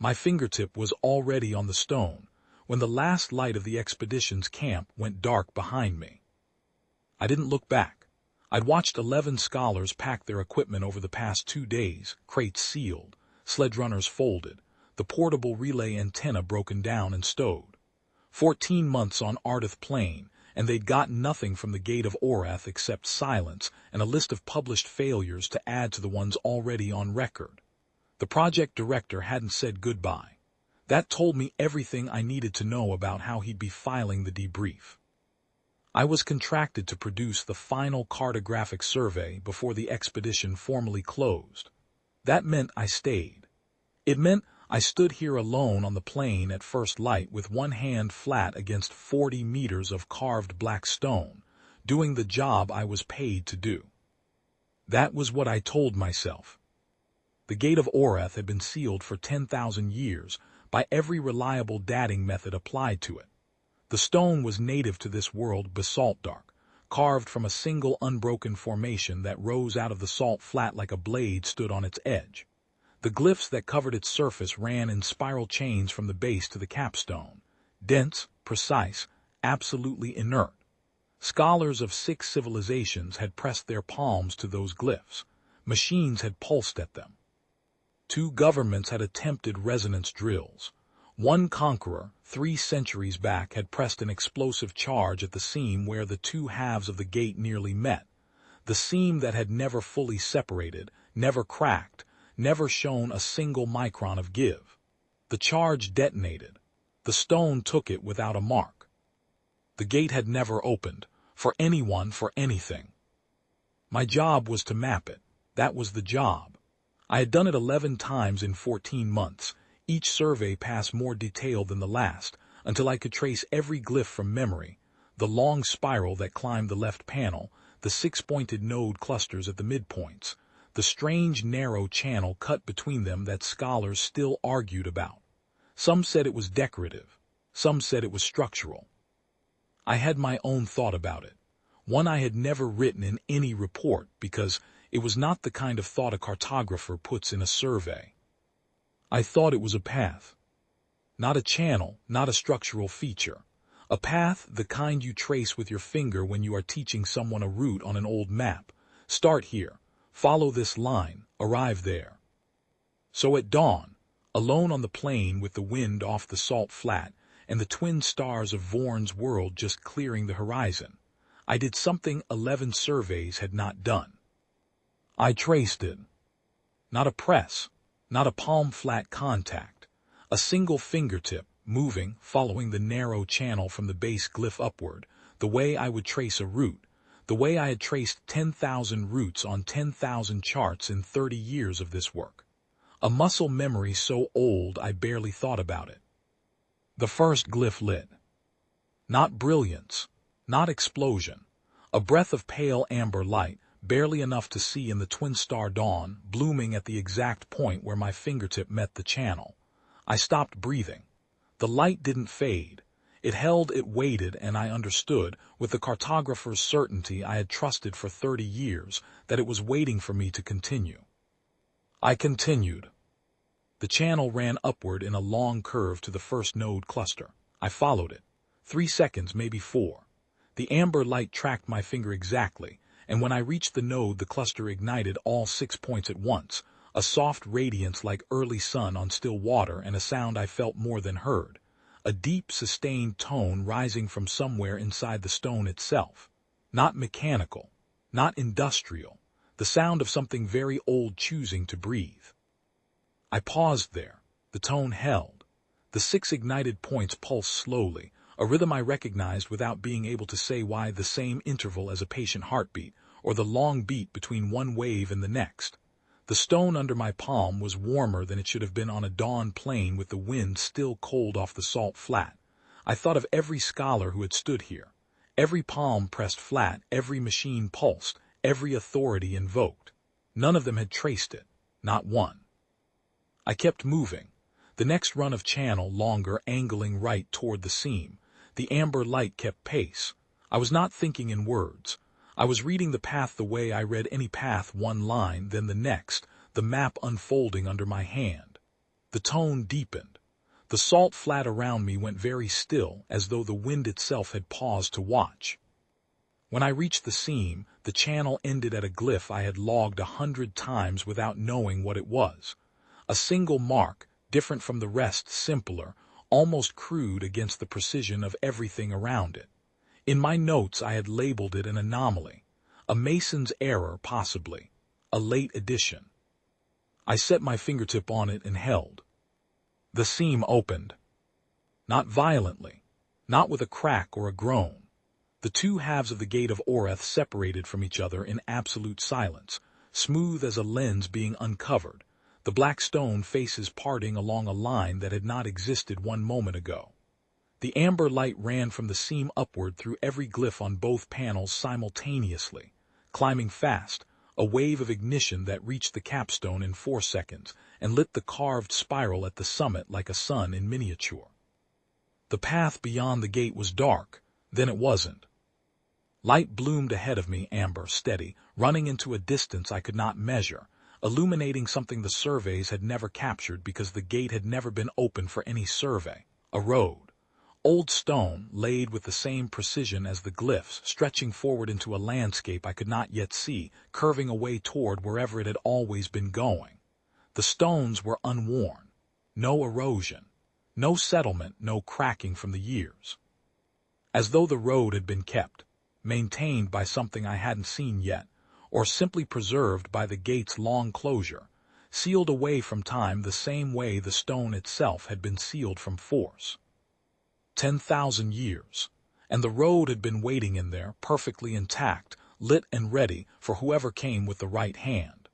My fingertip was already on the stone when the last light of the expedition's camp went dark behind me. I didn't look back. I'd watched 11 scholars pack their equipment over the past 2 days, crates sealed, sledge runners folded, the portable relay antenna broken down and stowed. 14 months on Ardath Plain, and they'd gotten nothing from the Gate of Orath except silence and a list of published failures to add to the ones already on record. The project director hadn't said goodbye. That told me everything I needed to know about how he'd be filing the debrief. I was contracted to produce the final cartographic survey before the expedition formally closed. That meant I stayed. It meant I stood here alone on the plain at first light with one hand flat against 40 meters of carved black stone, doing the job I was paid to do. That was what I told myself. The Gate of Orath had been sealed for 10,000 years by every reliable dating method applied to it. The stone was native to this world basalt dark, carved from a single unbroken formation that rose out of the salt flat like a blade stood on its edge. The glyphs that covered its surface ran in spiral chains from the base to the capstone, dense, precise, absolutely inert. Scholars of 6 civilizations had pressed their palms to those glyphs. Machines had pulsed at them. 2 governments had attempted resonance drills. One conqueror, 3 centuries back, had pressed an explosive charge at the seam where the 2 halves of the gate nearly met, the seam that had never fully separated, never cracked, never shown a single micron of give. The charge detonated. The stone took it without a mark. The gate had never opened, for anyone, for anything. My job was to map it. That was the job. I had done it 11 times in 14 months, each survey pass more detailed than the last, until I could trace every glyph from memory, the long spiral that climbed the left panel, the 6-pointed node clusters at the midpoints, the strange narrow channel cut between them that scholars still argued about. Some said it was decorative, some said it was structural. I had my own thought about it, one I had never written in any report because it was not the kind of thought a cartographer puts in a survey. I thought it was a path. Not a channel, not a structural feature. A path, the kind you trace with your finger when you are teaching someone a route on an old map. Start here, follow this line, arrive there. So at dawn, alone on the plain with the wind off the salt flat and the twin stars of Vorn's world just clearing the horizon, I did something 11 surveys had not done. I traced it. Not a press, not a palm-flat contact, a single fingertip, moving, following the narrow channel from the base glyph upward, the way I would trace a route, the way I had traced 10,000 routes on 10,000 charts in 30 years of this work. A muscle memory so old I barely thought about it. The first glyph lit. Not brilliance, not explosion. A breath of pale amber light, barely enough to see in the twin star dawn, blooming at the exact point where my fingertip met the channel. I stopped breathing. The light didn't fade. It held, it waited, and I understood, with the cartographer's certainty I had trusted for 30 years, that it was waiting for me to continue. I continued. The channel ran upward in a long curve to the first node cluster. I followed it. 3 seconds, maybe 4. The amber light tracked my finger exactly, and when I reached the node the cluster ignited all 6 points at once, a soft radiance like early sun on still water and a sound I felt more than heard, a deep, sustained tone rising from somewhere inside the stone itself. Not mechanical, not industrial, the sound of something very old choosing to breathe. I paused there. The tone held. The 6 ignited points pulsed slowly, a rhythm I recognized without being able to say why, the same interval as a patient heartbeat, or the long beat between one wave and the next. The stone under my palm was warmer than it should have been on a dawn plain with the wind still cold off the salt flat. I thought of every scholar who had stood here. Every palm pressed flat, every machine pulsed, every authority invoked. None of them had traced it, not one. I kept moving. The next run of channel longer, angling right toward the seam. The amber light kept pace. I was not thinking in words. I was reading the path the way I read any path, one line, then the next, the map unfolding under my hand. The tone deepened. The salt flat around me went very still, as though the wind itself had paused to watch. When I reached the seam, the channel ended at a glyph I had logged 100 times without knowing what it was. A single mark, different from the rest, simpler, almost crude against the precision of everything around it. In my notes I had labeled it an anomaly, a mason's error possibly, a late addition. I set my fingertip on it and held. The seam opened. Not violently, not with a crack or a groan. The two halves of the Gate of Orath separated from each other in absolute silence, smooth as a lens being uncovered, the black stone faces parting along a line that had not existed 1 moment ago. The amber light ran from the seam upward through every glyph on both panels simultaneously, climbing fast, a wave of ignition that reached the capstone in 4 seconds and lit the carved spiral at the summit like a sun in miniature. The path beyond the gate was dark, then it wasn't. Light bloomed ahead of me, amber, steady, running into a distance I could not measure, illuminating something the surveys had never captured because the gate had never been open for any survey, a road. Old stone, laid with the same precision as the glyphs, stretching forward into a landscape I could not yet see, curving away toward wherever it had always been going. The stones were unworn. No erosion. No settlement, no cracking from the years. As though the road had been kept, maintained by something I hadn't seen yet, or simply preserved by the gate's long closure, sealed away from time the same way the stone itself had been sealed from force. 10,000 years, and the road had been waiting in there, perfectly intact, lit and ready for whoever came with the right hand.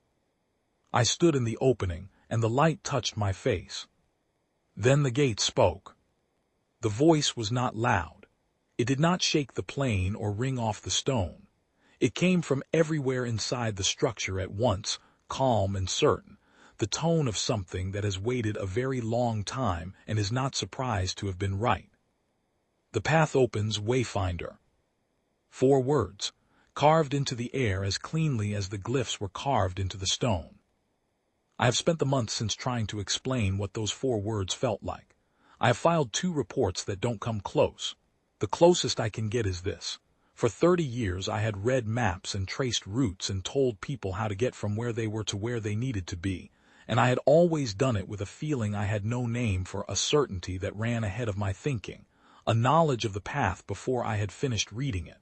I stood in the opening, and the light touched my face. Then the gate spoke. The voice was not loud. It did not shake the plane or ring off the stone. It came from everywhere inside the structure at once, calm and certain, the tone of something that has waited a very long time and is not surprised to have been right. The path opens, Wayfinder. 4 words, carved into the air as cleanly as the glyphs were carved into the stone. I have spent the months since trying to explain what those 4 words felt like. I have filed 2 reports that don't come close. The closest I can get is this. For 30 years I had read maps and traced routes and told people how to get from where they were to where they needed to be, and I had always done it with a feeling I had no name for, a certainty that ran ahead of my thinking, a knowledge of the path before I had finished reading it.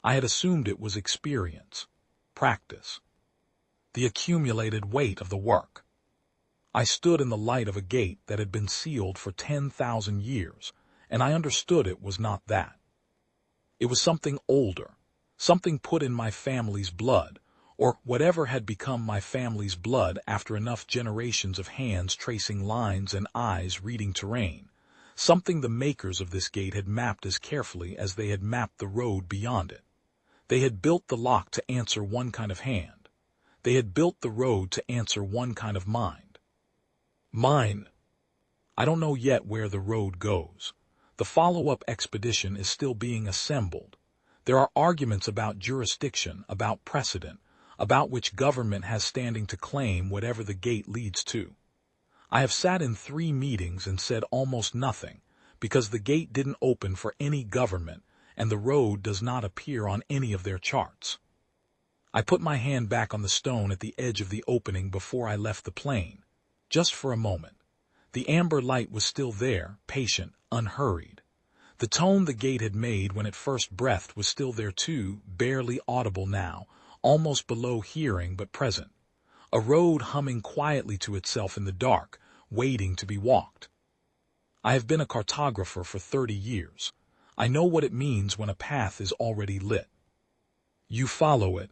I had assumed it was experience, practice, the accumulated weight of the work. I stood in the light of a gate that had been sealed for 10,000 years, and I understood it was not that. It was something older, something put in my family's blood, or whatever had become my family's blood after enough generations of hands tracing lines and eyes reading terrain, something the makers of this gate had mapped as carefully as they had mapped the road beyond it. They had built the lock to answer one kind of hand. They had built the road to answer one kind of mind. Mine. I don't know yet where the road goes. The follow-up expedition is still being assembled. There are arguments about jurisdiction, about precedent, about which government has standing to claim whatever the gate leads to. I have sat in 3 meetings and said almost nothing, because the gate didn't open for any government, and the road does not appear on any of their charts. I put my hand back on the stone at the edge of the opening before I left the plane, just for a moment. The amber light was still there, patient, unhurried. The tone the gate had made when it first breathed was still there too, barely audible now, almost below hearing but present. A road humming quietly to itself in the dark, waiting to be walked. I have been a cartographer for 30 years. I know what it means when a path is already lit. You follow it,